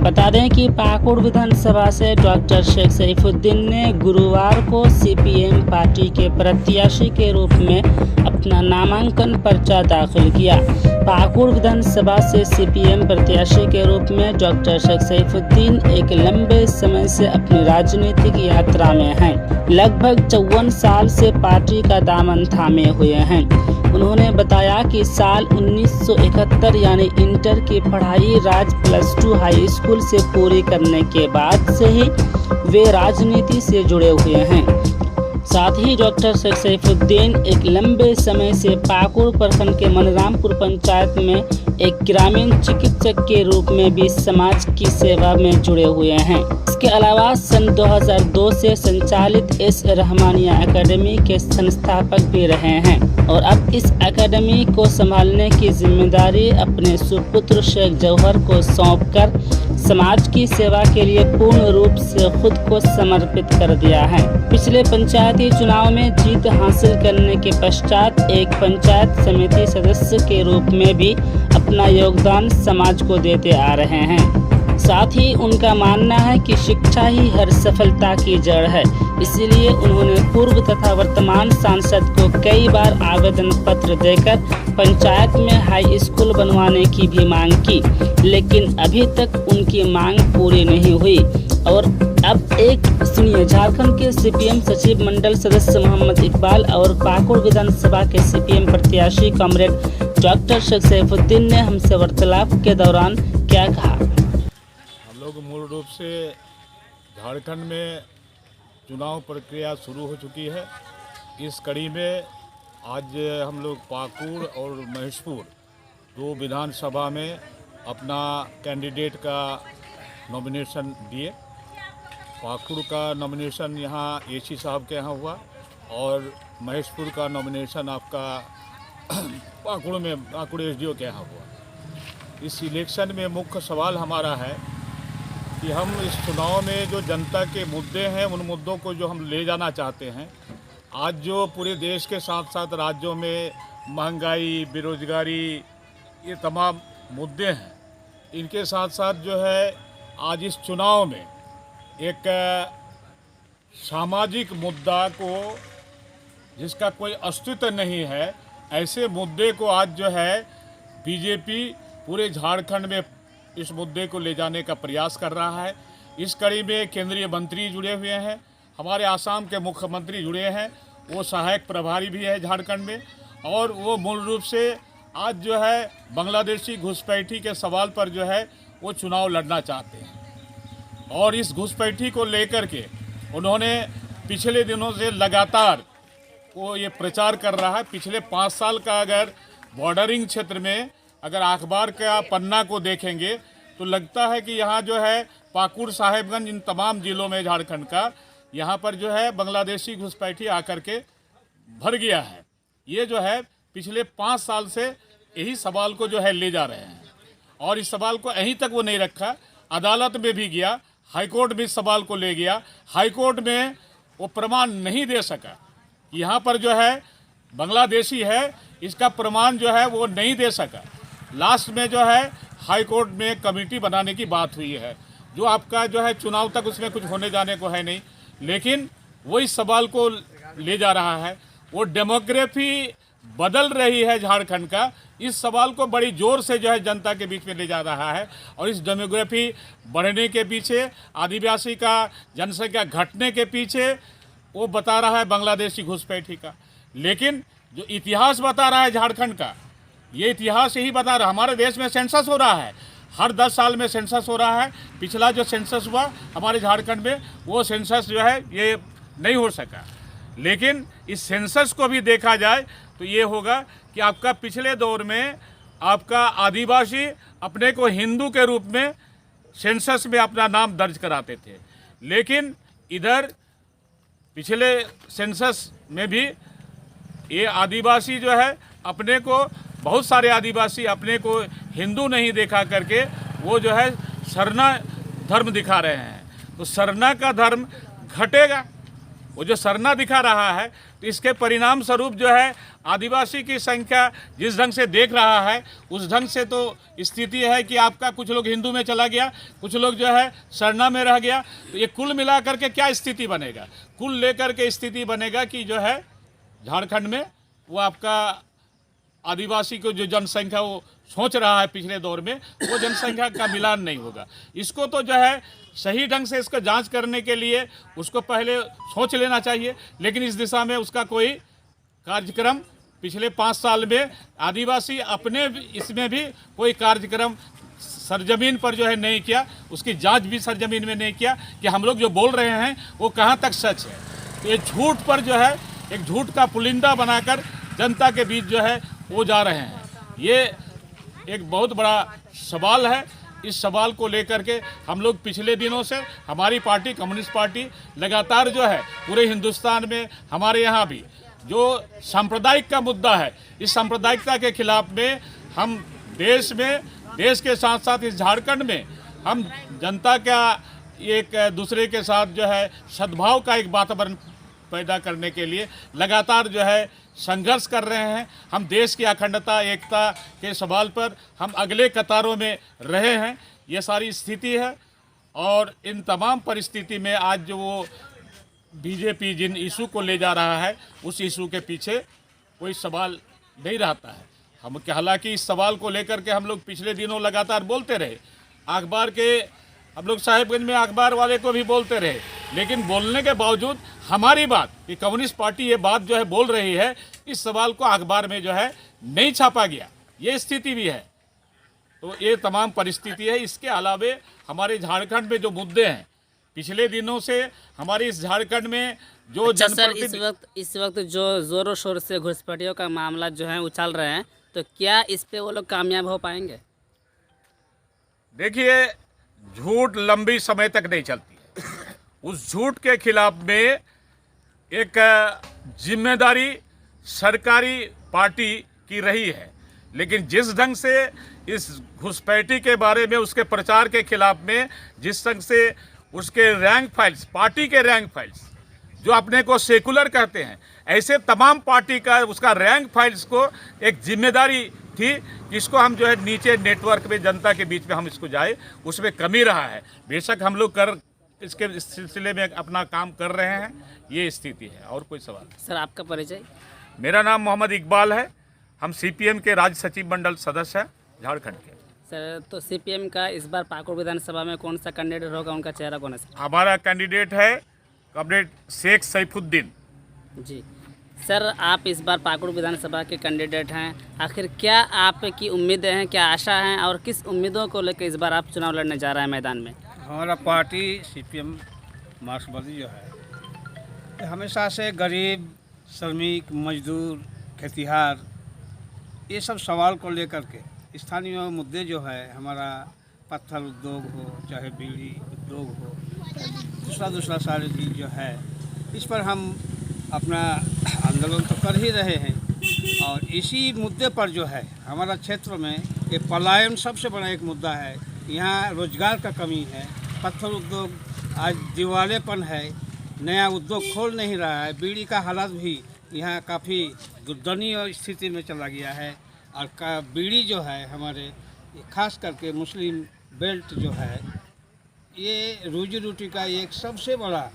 बता दें कि पाकुड़ विधानसभा से डॉक्टर शेख सैफुद्दीन ने गुरुवार को सीपीएम पार्टी के प्रत्याशी के रूप में अपना नामांकन पर्चा दाखिल किया। पाकुड़ विधानसभा से सीपीएम प्रत्याशी के रूप में डॉक्टर शेख सैफुद्दीन एक लंबे समय से अपनी राजनीतिक यात्रा में हैं। लगभग 54 साल से पार्टी का दामन थामे हुए हैं। उन्होंने बताया कि साल 1971 यानी इंटर की पढ़ाई राज +2 हाई स्कूल से पूरी करने के बाद से ही वे राजनीति से जुड़े हुए हैं। साथ ही डॉक्टर शेख सैफुद्दीन एक लंबे समय से पाकुड़ प्रखंड के मनरामपुर पंचायत में एक ग्रामीण चिकित्सक के रूप में भी समाज की सेवा में जुड़े हुए हैं। इसके अलावा सन 2002 से संचालित एस रहमानिया एकेडमी के संस्थापक भी रहे हैं और अब इस एकेडमी को संभालने की जिम्मेदारी अपने सुपुत्र शेख जौहर को सौंपकर समाज की सेवा के लिए पूर्ण रूप से खुद को समर्पित कर दिया है। पिछले पंचायती चुनाव में जीत हासिल करने के पश्चात एक पंचायत समिति सदस्य के रूप में भी अपना योगदान समाज को देते आ रहे हैं। साथ ही उनका मानना है कि शिक्षा ही हर सफलता की जड़ है। इसीलिए उन्होंने पूर्व तथा वर्तमान सांसद को कई बार आवेदन पत्र देकर पंचायत में हाई स्कूल बनवाने की भी मांग की, लेकिन अभी तक उनकी मांग पूरी नहीं हुई। और अब एक सुनिए, झारखंड के सीपीएम सचिव मंडल सदस्य मोहम्मद इकबाल और पाकुड़ विधानसभा के सीपीएम प्रत्याशी कॉमरेड डॉक्टर शेख सैफुद्दीन ने हमसे वार्तालाप के दौरान क्या कहा। हम लोग मूल रूप से झारखंड में चुनाव प्रक्रिया शुरू हो चुकी है। इस कड़ी में आज हम लोग पाकुड़ और महेशपुर 2 विधानसभा में अपना कैंडिडेट का नॉमिनेशन दिए। पाकुड़ का नॉमिनेशन यहाँ एसी साहब के यहाँ हुआ और महेशपुर का नॉमिनेशन आपका पाकुड़ एसडीओ के यहाँ हुआ। इस इलेक्शन में मुख्य सवाल हमारा है कि हम इस चुनाव में जो जनता के मुद्दे हैं, उन मुद्दों को जो हम ले जाना चाहते हैं। आज जो पूरे देश के साथ साथ राज्यों में महंगाई, बेरोजगारी, ये तमाम मुद्दे हैं, इनके साथ साथ जो है आज इस चुनाव में एक सामाजिक मुद्दा को जिसका कोई अस्तित्व नहीं है, ऐसे मुद्दे को आज जो है बीजेपी पूरे झारखंड में इस मुद्दे को ले जाने का प्रयास कर रहा है। इस कड़ी में केंद्रीय मंत्री जुड़े हुए हैं, हमारे आसाम के मुख्यमंत्री जुड़े हैं, वो सहायक प्रभारी भी है झारखंड में, और वो मूल रूप से आज जो है बांग्लादेशी घुसपैठी के सवाल पर जो है वो चुनाव लड़ना चाहते हैं। और इस घुसपैठी को लेकर के उन्होंने पिछले दिनों से लगातार वो ये प्रचार कर रहा है। पिछले 5 साल का अगर बॉर्डरिंग क्षेत्र में अगर अखबार का पन्ना को देखेंगे तो लगता है कि यहाँ जो है पाकुड़, साहेबगंज, इन तमाम जिलों में झारखंड का, यहाँ पर जो है बांग्लादेशी घुसपैठी आकर के भर गया है। ये जो है पिछले 5 साल से यही सवाल को जो है ले जा रहे हैं और इस सवाल को यहीं तक वो नहीं रखा, अदालत में भी गया, हाईकोर्ट भी इस सवाल को ले गया। हाईकोर्ट में वो प्रमाण नहीं दे सका, यहाँ पर जो है बांग्लादेशी है, इसका प्रमाण जो है वो नहीं दे सका। लास्ट में जो है हाई कोर्ट में कमेटी बनाने की बात हुई है, जो आपका जो है चुनाव तक उसमें कुछ होने जाने को है नहीं, लेकिन वो इस सवाल को ले जा रहा है। वो डेमोग्राफी बदल रही है झारखंड का, इस सवाल को बड़ी जोर से जो है जनता के बीच में ले जा रहा है। और इस डेमोग्राफी बढ़ने के पीछे, आदिवासी का जनसंख्या घटने के पीछे वो बता रहा है बांग्लादेशी घुसपैठी का। लेकिन जो इतिहास बता रहा है झारखंड का, ये इतिहास यही बता रहा है। हमारे देश में सेंसस हो रहा है, हर 10 साल में सेंसस हो रहा है। पिछला जो सेंसस हुआ हमारे झारखंड में, वो सेंसस जो है ये नहीं हो सका। लेकिन इस सेंसस को भी देखा जाए तो ये होगा कि आपका पिछले दौर में आपका आदिवासी अपने को हिंदू के रूप में सेंसस में अपना नाम दर्ज कराते थे, लेकिन इधर पिछले सेंसस में भी ये आदिवासी जो है अपने को, बहुत सारे आदिवासी अपने को हिंदू नहीं देखा करके वो जो है सरना धर्म दिखा रहे हैं। तो सरना का धर्म घटेगा, वो जो सरना दिखा रहा है, तो इसके परिणाम स्वरूप जो है आदिवासी की संख्या जिस ढंग से देख रहा है उस ढंग से तो स्थिति है कि आपका कुछ लोग हिंदू में चला गया, कुछ लोग जो है सरना में रह गया। तो ये कुल मिला करके क्या स्थिति बनेगा? कुल लेकर के स्थिति बनेगा कि जो है झारखंड में वो आपका आदिवासी को जो जनसंख्या वो सोच रहा है पिछले दौर में, वो जनसंख्या का मिलान नहीं होगा। इसको तो जो है सही ढंग से इसको जांच करने के लिए उसको पहले सोच लेना चाहिए, लेकिन इस दिशा में उसका कोई कार्यक्रम पिछले 5 साल में आदिवासी अपने इसमें भी कोई कार्यक्रम सरजमीन पर जो है नहीं किया, उसकी जांच भी सरजमीन में नहीं किया कि हम लोग जो बोल रहे हैं वो कहाँ तक सच है। तो ये झूठ पर जो है एक झूठ का पुलिंदा बनाकर जनता के बीच जो है वो जा रहे हैं। ये एक बहुत बड़ा सवाल है। इस सवाल को लेकर के हम लोग पिछले दिनों से हमारी पार्टी कम्युनिस्ट पार्टी लगातार जो है पूरे हिंदुस्तान में हमारे यहाँ भी जो सांप्रदायिक का मुद्दा है, इस सांप्रदायिकता के खिलाफ में हम देश के साथ साथ इस झारखंड में हम जनता का एक दूसरे के साथ जो है सद्भाव का एक वातावरण पैदा करने के लिए लगातार जो है संघर्ष कर रहे हैं। हम देश की अखंडता एकता के सवाल पर हम अगले कतारों में रहे हैं। ये सारी स्थिति है और इन तमाम परिस्थिति में आज जो वो बीजेपी जिन इशू को ले जा रहा है उस इशू के पीछे कोई सवाल नहीं रहता है। हम हालांकि इस सवाल को लेकर के हम लोग पिछले दिनों लगातार बोलते रहे, अखबार के हम लोग साहिबगंज में अखबार वाले को भी बोलते रहे, लेकिन बोलने के बावजूद हमारी बात कि कम्युनिस्ट पार्टी ये बात जो है बोल रही है, इस सवाल को अखबार में जो है नहीं छापा गया। ये स्थिति भी है। तो ये तमाम परिस्थिति है। इसके अलावे हमारे झारखंड में जो मुद्दे हैं पिछले दिनों से हमारे इस झारखंड में जो अच्छा सर, इस वक्त जो जोरों शोर से घुसपैठियों का मामला जो है उछाल रहे हैं, तो क्या इस पे वो लोग कामयाब हो पाएंगे? देखिए, झूठ लंबी समय तक नहीं चलती है। उस झूठ के खिलाफ में एक जिम्मेदारी सरकारी पार्टी की रही है, लेकिन जिस ढंग से इस घुसपैठी के बारे में उसके प्रचार के खिलाफ में जिस ढंग से उसके रैंक फाइल्स, पार्टी के रैंक फाइल्स जो अपने को सेकुलर कहते हैं, ऐसे तमाम पार्टी का उसका रैंक फाइल्स को एक जिम्मेदारी थी कि इसको हम जो है नीचे नेटवर्क में जनता के बीच में हम इसको जाए, उसमें कमी रहा है। बेशक हम लोग इसके सिलसिले में अपना काम कर रहे हैं। ये स्थिति है। और कोई सवाल? सर, आपका परिचय? मेरा नाम मोहम्मद इकबाल है। हम सीपीएम के राज्य सचिव मंडल सदस्य हैं झारखंड के। सर, तो सीपीएम का इस बार पाकुड़ विधानसभा में कौन सा कैंडिडेट होगा, उनका चेहरा कौन है सर? हमारा कैंडिडेट है कॉमरेड शेख सैफुद्दीन जी सर, आप इस बार पाकुड़ विधानसभा के कैंडिडेट हैं। आखिर क्या आपकी उम्मीदें हैं, क्या आशा हैं, और किस उम्मीदों को लेकर इस बार आप चुनाव लड़ने जा रहे हैं मैदान में? हमारा पार्टी सीपीएम मार्क्सवादी जो है ये हमेशा से गरीब, श्रमिक, मजदूर, खेतिहार, ये सब सवाल को लेकर के स्थानीय मुद्दे जो है, हमारा पत्थर उद्योग हो, चाहे बीड़ी उद्योग हो, दूसरा सारे चीज़ जो है, इस पर हम अपना आंदोलन तो कर ही रहे हैं। और इसी मुद्दे पर जो है हमारा क्षेत्र में ये पलायन सबसे बड़ा एक मुद्दा है। यहाँ रोजगार का कमी है, पत्थर उद्योग आज दिवालेपन है, नया उद्योग खोल नहीं रहा है, बीड़ी का हालात भी यहाँ काफ़ी दुर्दयनीय स्थिति में चला गया है। और बीड़ी जो है हमारे खास करके मुस्लिम बेल्ट जो है, ये रोजी रोटी का एक सबसे बड़ा